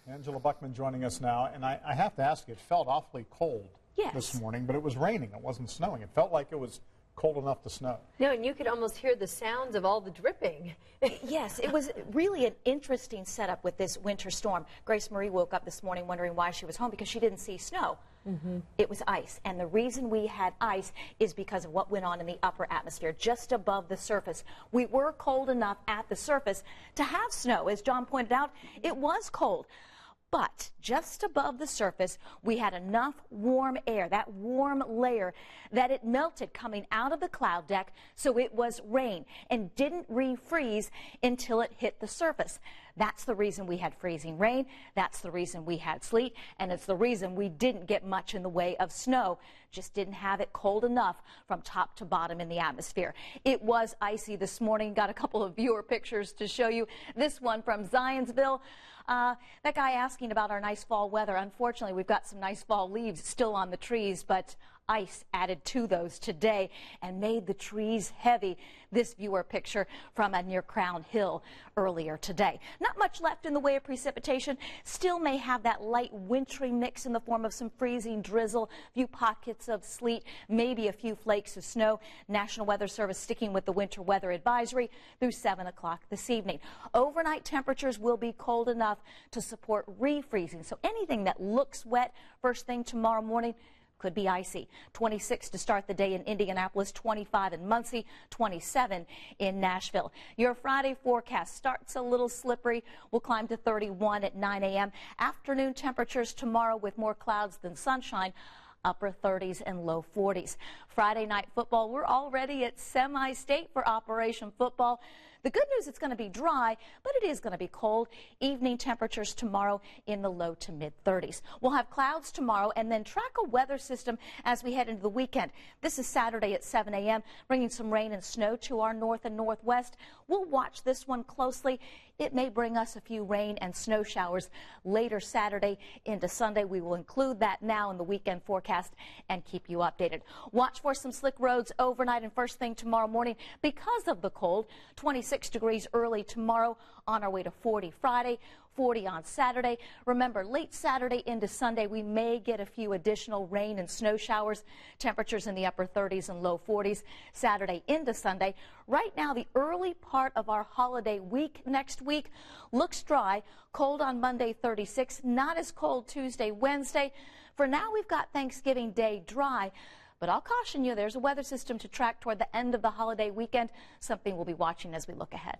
Angela Buckman joining us now, and I have to ask you, it felt awfully cold this morning, but it was raining. It wasn't snowing. It felt like it was cold enough to snow. No, and you could almost hear the sounds of all the dripping. Yes, it was really an interesting setup with this winter storm. Grace Marie woke up this morning wondering why she was home because she didn't see snow. It was ice, and the reason we had ice is because of what went on in the upper atmosphere, just above the surface. We were cold enough at the surface to have snow. As John pointed out, it was cold. But just above the surface, we had enough warm air, that warm layer, that it melted coming out of the cloud deck, so it was rain and didn't refreeze until it hit the surface. That's the reason we had freezing rain. That's the reason we had sleet. And it's the reason we didn't get much in the way of snow. Just didn't have it cold enough from top to bottom in the atmosphere. It was icy this morning. Got a couple of viewer pictures to show you. This one from Zionsville. That guy asking about our nice fall weather. Unfortunately, we've got some nice fall leaves still on the trees, but ice added to those today and made the trees heavy. This viewer picture from near Crown Hill earlier today. Not much left in the way of precipitation. Still may have that light wintry mix in the form of some freezing drizzle, a few pockets of sleet, maybe a few flakes of snow. National Weather Service sticking with the winter weather advisory through 7 o'clock this evening. Overnight temperatures will be cold enough to support refreezing. So anything that looks wet first thing tomorrow morning could be icy. 26 to start the day in Indianapolis, 25 in Muncie, 27 in Nashville. Your Friday forecast starts a little slippery. We'll climb to 31 at 9 a.m. Afternoon temperatures tomorrow with more clouds than sunshine. Upper 30s and low 40s. Friday night football, we're already at semi-state for Operation Football. The good news, it's going to be dry, but it is going to be cold. Evening temperatures tomorrow in the low to mid 30s. We'll have clouds tomorrow and then track a weather system as we head into the weekend. This is Saturday at 7 a.m., bringing some rain and snow to our north and northwest. We'll watch this one closely. It may bring us a few rain and snow showers later Saturday into Sunday. We will include that now in the weekend forecast and keep you updated. Watch for some slick roads overnight and first thing tomorrow morning because of the cold. 26 degrees early tomorrow, on our way to 40 Friday. 40 on Saturday. Remember, late Saturday into Sunday, we may get a few additional rain and snow showers. Temperatures in the upper 30s and low 40s Saturday into Sunday. Right now, the early part of our holiday week next week looks dry. Cold on Monday, 36. Not as cold Tuesday, Wednesday. For now, we've got Thanksgiving Day dry. But I'll caution you, there's a weather system to track toward the end of the holiday weekend, something we'll be watching as we look ahead.